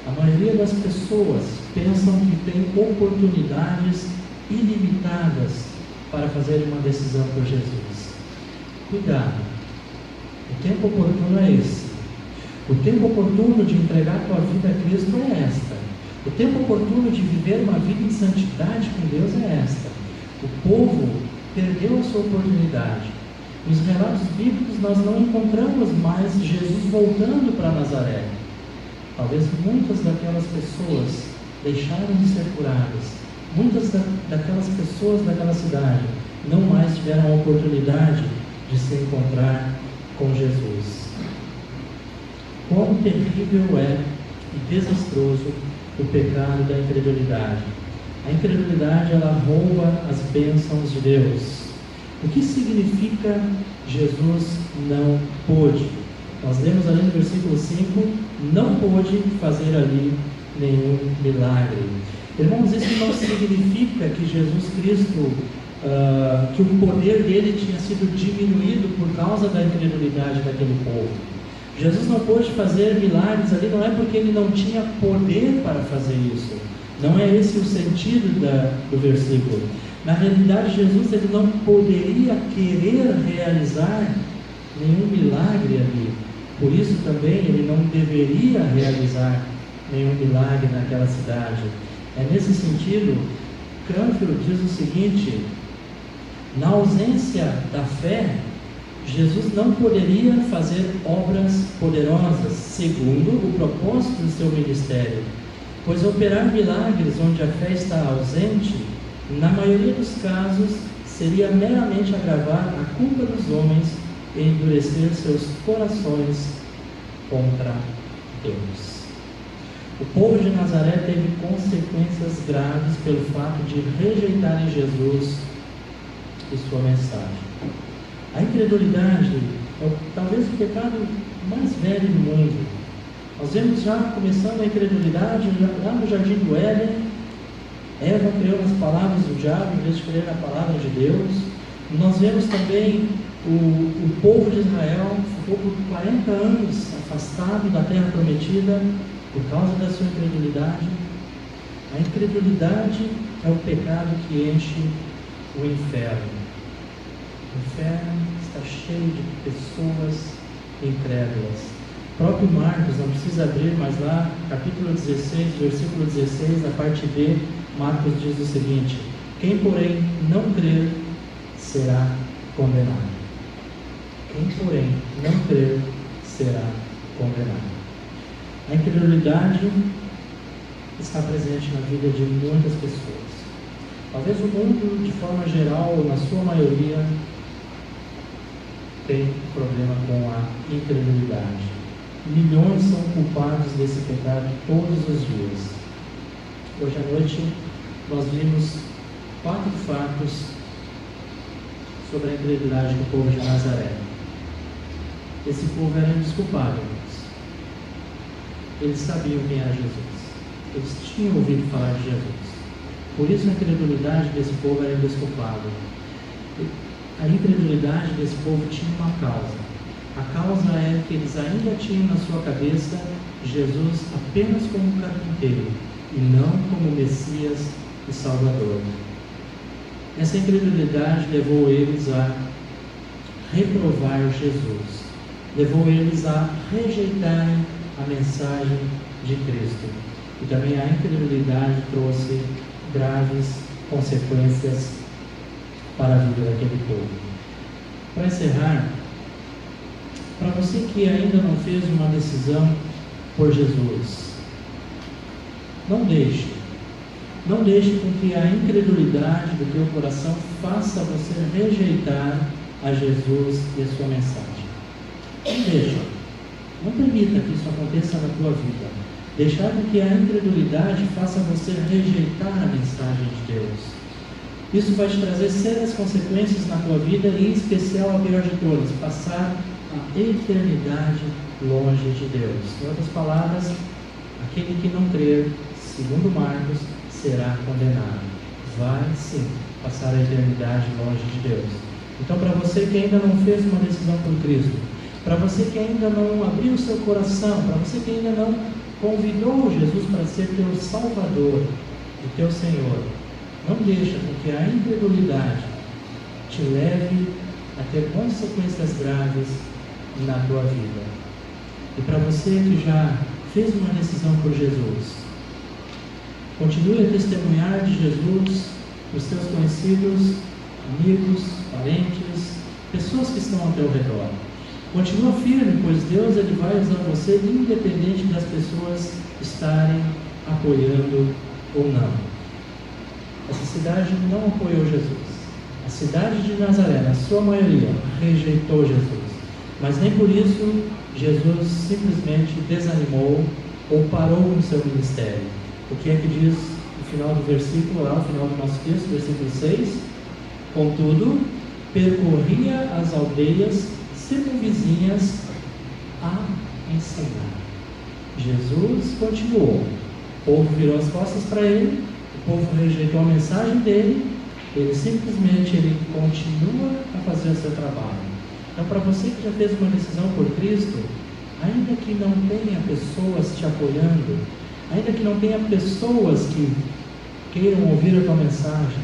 A maioria das pessoas pensam que tem oportunidades ilimitadas para fazer uma decisão por Jesus. Cuidado, o tempo oportuno é esse. O tempo oportuno de entregar a tua vida a Cristo é esta. O tempo oportuno de viver uma vida em santidade com Deus é esta. O povo perdeu a sua oportunidade. Nos relatos bíblicos nós não encontramos mais Jesus voltando para Nazaré. Talvez muitas daquelas pessoas deixaram de ser curadas. Muitas daquelas pessoas daquela cidade não mais tiveram a oportunidade de se encontrar com Jesus. Quão terrível é e desastroso o pecado da incredulidade. A incredulidade, ela rouba as bênçãos de Deus. O que significa Jesus não pôde? Nós lemos ali no versículo 5, não pôde fazer ali nenhum milagre. Irmãos, isso não significa que Jesus Cristo, que o poder dele tinha sido diminuído por causa da incredulidade daquele povo. Jesus não pôde fazer milagres ali, não é porque ele não tinha poder para fazer isso. Não é esse o sentido do versículo. Na realidade, Jesus, ele não poderia querer realizar nenhum milagre ali. Por isso também ele não deveria realizar nenhum milagre naquela cidade. É nesse sentido, Cranfield diz o seguinte: na ausência da fé, Jesus não poderia fazer obras poderosas, segundo o propósito do seu ministério, pois operar milagres onde a fé está ausente, na maioria dos casos, seria meramente agravar a culpa dos homens e endurecer seus corações contra Deus. O povo de Nazaré teve consequências graves pelo fato de rejeitarem Jesus e sua mensagem. A incredulidade é talvez o pecado mais velho do mundo. Nós vemos já começando a incredulidade lá no jardim do Éden. Eva creu nas palavras do diabo em vez de crer na palavra de Deus. Nós vemos também o povo de Israel ficou por 40 anos afastado da terra prometida por causa da sua incredulidade. A incredulidade é o pecado que enche o inferno. O inferno está cheio de pessoas incrédulas. O próprio Marcos, não precisa abrir, mas lá, capítulo 16, versículo 16, na parte B, Marcos diz o seguinte: quem, porém, não crer, será condenado. Quem, porém, não crer, será condenado. A incredulidade está presente na vida de muitas pessoas. Talvez o mundo, de forma geral, ou na sua maioria, tem problema com a incredulidade. Milhões são culpados desse pecado todos os dias. Hoje à noite nós vimos 4 fatos sobre a incredulidade do povo de Nazaré. Esse povo era indesculpável. Eles sabiam quem era Jesus. Eles tinham ouvido falar de Jesus. Por isso a incredulidade desse povo era indesculpável. A incredulidade desse povo tinha uma causa. A causa é que eles ainda tinham na sua cabeça Jesus apenas como carpinteiro e não como Messias e Salvador. Essa incredulidade levou eles a reprovar Jesus, levou eles a rejeitarem a mensagem de Cristo. E também a incredulidade trouxe graves consequências para a vida daquele povo. Para encerrar, para você que ainda não fez uma decisão por Jesus, não deixe com que a incredulidade do teu coração faça você rejeitar a Jesus e a sua mensagem. Não permita que isso aconteça na tua vida. Deixar com que a incredulidade faça você rejeitar a mensagem de Deus. Isso vai te trazer sérias consequências na tua vida e, em especial, a pior de todas, passar a eternidade longe de Deus. Em outras palavras, aquele que não crer, segundo Marcos, será condenado. Vai sim passar a eternidade longe de Deus. Então, para você que ainda não fez uma decisão por Cristo, para você que ainda não abriu o seu coração, para você que ainda não convidou Jesus para ser teu Salvador e teu Senhor, não deixa com que a incredulidade te leve a ter consequências graves na tua vida. E para você que já fez uma decisão por Jesus, continue a testemunhar de Jesus para os teus conhecidos, amigos, parentes, pessoas que estão ao teu redor. Continua firme, pois Deus ele vai usar você independente das pessoas estarem apoiando ou não. Essa cidade não apoiou Jesus. A cidade de Nazaré, na sua maioria, rejeitou Jesus. Mas nem por isso Jesus simplesmente desanimou ou parou no seu ministério. O que é que diz no final do versículo, lá no final do nosso texto, versículo 6? Contudo, percorria as aldeias circunvizinhas a ensinar. Jesus continuou. O povo virou as costas para ele, o povo rejeitou a mensagem dele, ele simplesmente continua a fazer o seu trabalho. Então, para você que já fez uma decisão por Cristo, ainda que não tenha pessoas te apoiando, ainda que não tenha pessoas que queiram ouvir a tua mensagem,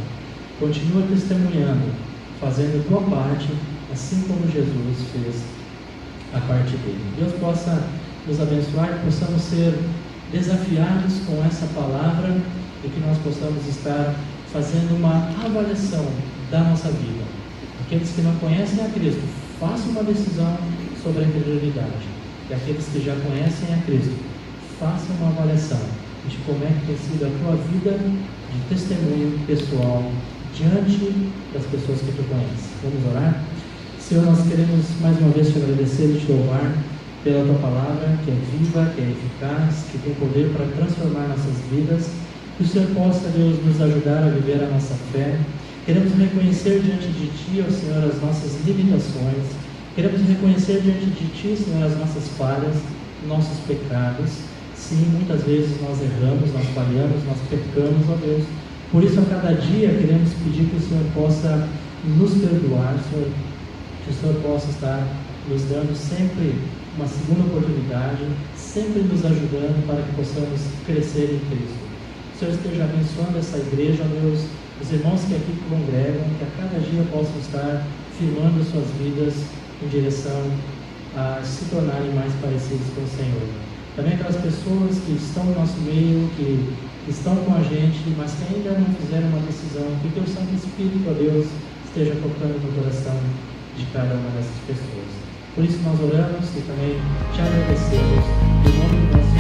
continua testemunhando, fazendo a tua parte, assim como Jesus fez a parte dele. Deus possa nos abençoar, que possamos ser desafiados com essa palavra e que nós possamos estar fazendo uma avaliação da nossa vida. Aqueles que não conhecem a Cristo, façam uma decisão sobre a incredulidade. E aqueles que já conhecem a Cristo, façam uma avaliação de como é que tem sido a tua vida de testemunho pessoal diante das pessoas que tu conheces. Vamos orar? Senhor, nós queremos mais uma vez te agradecer e te louvar pela tua palavra, que é viva, que é eficaz, que tem poder para transformar nossas vidas. Que o Senhor possa, Deus, nos ajudar a viver a nossa fé. Queremos reconhecer diante de Ti, ó Senhor, as nossas limitações. Queremos reconhecer diante de Ti, Senhor, as nossas falhas, nossos pecados. Sim, muitas vezes nós erramos, nós falhamos, nós pecamos, ó Deus. Por isso, a cada dia, queremos pedir que o Senhor possa nos perdoar, Senhor, que o Senhor possa estar nos dando sempre uma segunda oportunidade, sempre nos ajudando para que possamos crescer em Cristo. o Senhor esteja abençoando essa igreja, ó Deus, os irmãos que aqui congregam, que a cada dia possam estar firmando suas vidas em direção a se tornarem mais parecidos com o Senhor. Também aquelas pessoas que estão no nosso meio, que estão com a gente, mas que ainda não fizeram uma decisão, que o Teu Santo Espírito, ó Deus, esteja tocando no coração de cada uma dessas pessoas. Por isso nós oramos e também te agradecemos em nome do nosso